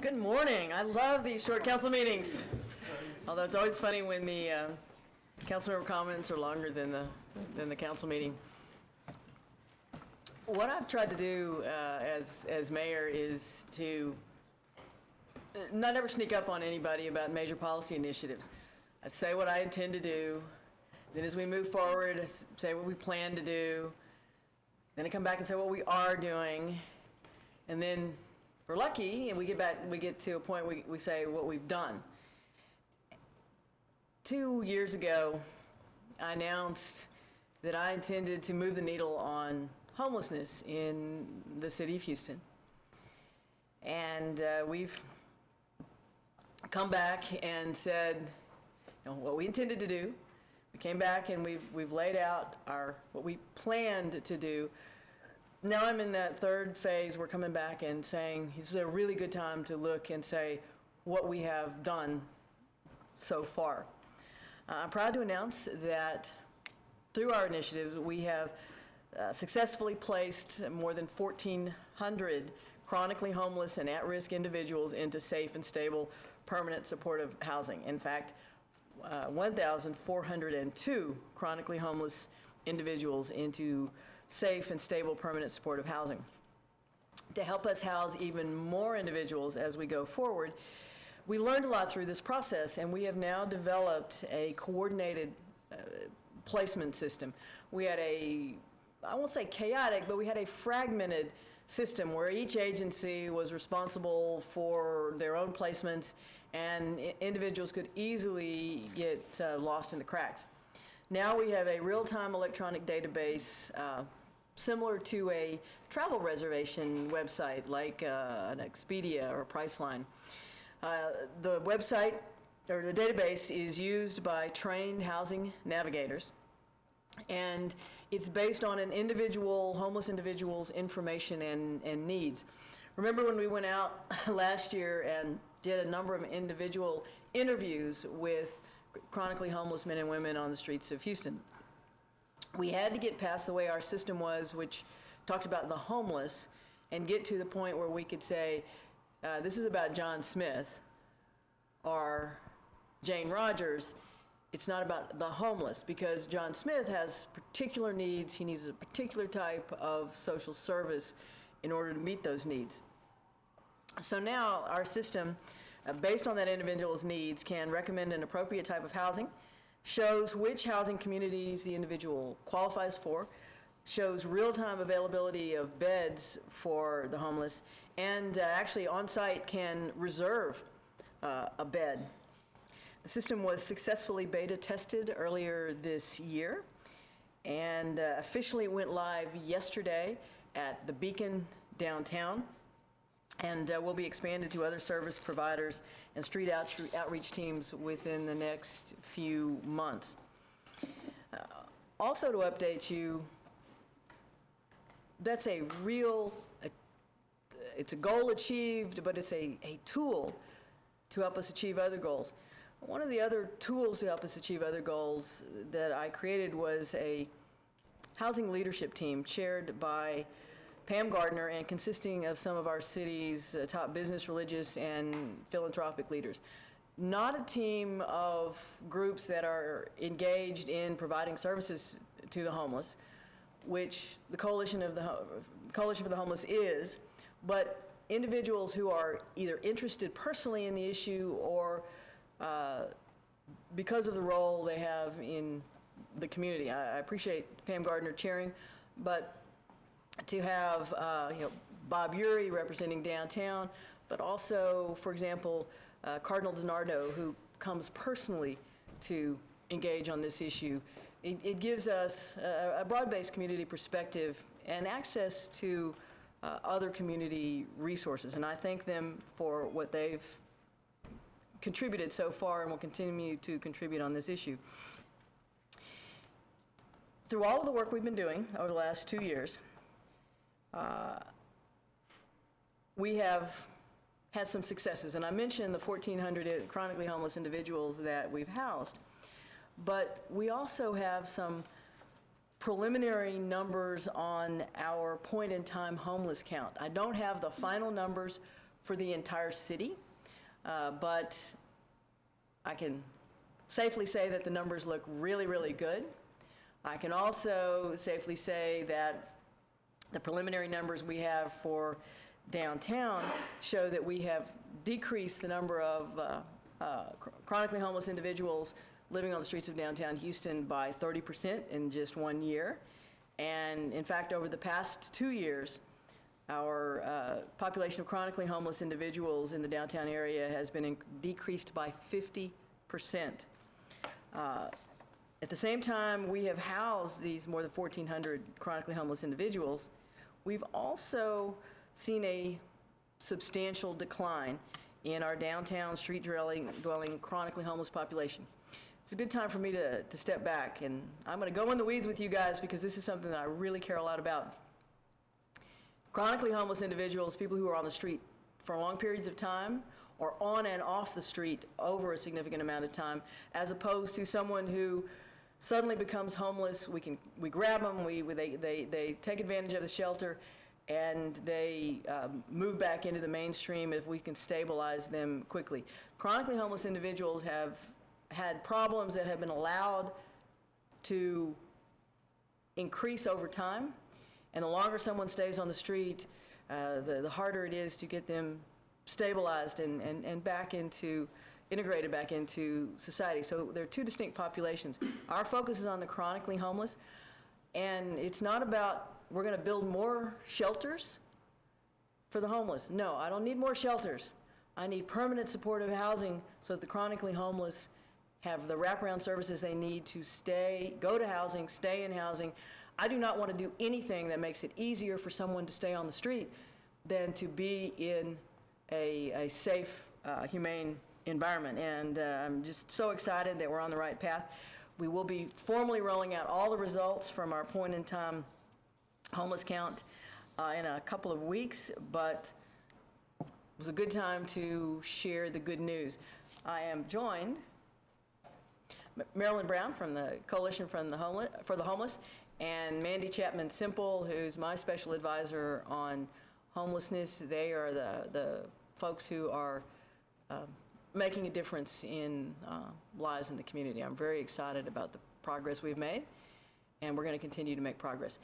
Good morning. I love these short council meetings. Although it's always funny when the council member comments are longer than the council meeting. What I've tried to do as mayor is to not ever sneak up on anybody about major policy initiatives. I say what I intend to do. Then as we move forward, I say what we plan to do. Then I come back and say what we are doing. And then if we're lucky and we get to a point we say what we've done. 2 years ago, I announced that I intended to move the needle on homelessness in the city of Houston. And we've come back and said what we intended to do. We came back and we've laid out what we planned to do. Now I'm in that third phase. We're coming back and saying this is a really good time to look and say what we have done so far. I'm proud to announce that through our initiatives, we have successfully placed more than 1,400 chronically homeless and at-risk individuals into safe and stable permanent supportive housing. In fact, 1,402 chronically homeless individuals into safe and stable permanent supportive housing. To help us house even more individuals as we go forward, we learned a lot through this process, and we have now developed a coordinated placement system. We had I won't say chaotic, but we had a fragmented system where each agency was responsible for their own placements, and individuals could easily get lost in the cracks. Now we have a real-time electronic database similar to a travel reservation website like an Expedia or Priceline. The website or the database is used by trained housing navigators, and it's based on an homeless individual's information and needs. Remember when we went out last year and did a number of individual interviews with chronically homeless men and women on the streets of Houston? We had to get past the way our system was, which talked about the homeless, and get to the point where we could say, this is about John Smith or Jane Rogers. It's not about the homeless, because John Smith has particular needs. He needs a particular type of social service in order to meet those needs. So now our system, based on that individual's needs, can recommend an appropriate type of housing, shows which housing communities the individual qualifies for, shows real-time availability of beds for the homeless, and actually on-site can reserve a bed. The system was successfully beta tested earlier this year and officially went live yesterday at the Beacon downtown, and will be expanded to other service providers and street outreach teams within the next few months. Also to update you, that's it's a goal achieved, but it's a tool to help us achieve other goals. One of the other tools to help us achieve other goals that I created was a housing leadership team chaired by Pam Gardner and consisting of some of our city's top business, religious, and philanthropic leaders. Not a team of groups that are engaged in providing services to the homeless, which the Coalition for the Homeless is, but individuals who are either interested personally in the issue or because of the role they have in the community. I appreciate Pam Gardner chairing, but to have Bob Urey representing downtown, but also, for example, Cardinal DiNardo, who comes personally to engage on this issue. It gives us a broad-based community perspective and access to other community resources, and I thank them for what they've contributed so far and will continue to contribute on this issue. Through all of the work we've been doing over the last 2 years, we have had some successes, and I mentioned the 1,400 chronically homeless individuals that we've housed, but we also have some preliminary numbers on our point-in-time homeless count. I don't have the final numbers for the entire city, but I can safely say that the numbers look really, really good. I can also safely say that the preliminary numbers we have for downtown show that we have decreased the number of chronically homeless individuals living on the streets of downtown Houston by 30% in just 1 year. And in fact, over the past 2 years, our population of chronically homeless individuals in the downtown area has been decreased by 50%. At the same time, we have housed these more than 1,400 chronically homeless individuals. We've also seen a substantial decline in our downtown street-dwelling chronically homeless population. It's a good time for me to step back, and I'm going to go in the weeds with you guys because this is something that I really care a lot about. Chronically homeless individuals, people who are on the street for long periods of time, or on and off the street over a significant amount of time, as opposed to someone who suddenly becomes homeless. We grab them, they take advantage of the shelter, and they move back into the mainstream if we can stabilize them quickly. Chronically homeless individuals have had problems that have been allowed to increase over time, and the longer someone stays on the street, the harder it is to get them stabilized and integrated back into society. So there are two distinct populations. Our focus is on the chronically homeless, and it's not about we're going to build more shelters for the homeless. No, I don't need more shelters. I need permanent supportive housing so that the chronically homeless have the wraparound services they need to go to housing, stay in housing. I do not want to do anything that makes it easier for someone to stay on the street than to be in a safe, humane environment. And I'm just so excited that we're on the right path. We will be formally rolling out all the results from our point-in-time homeless count in a couple of weeks, but it was a good time to share the good news. I am joined Marilyn Brown from the Coalition for the Homeless, and Mandy Chapman Simple, who's my special advisor on homelessness. They are the folks who are making a difference in lives in the community. I'm very excited about the progress we've made, and we're going to continue to make progress.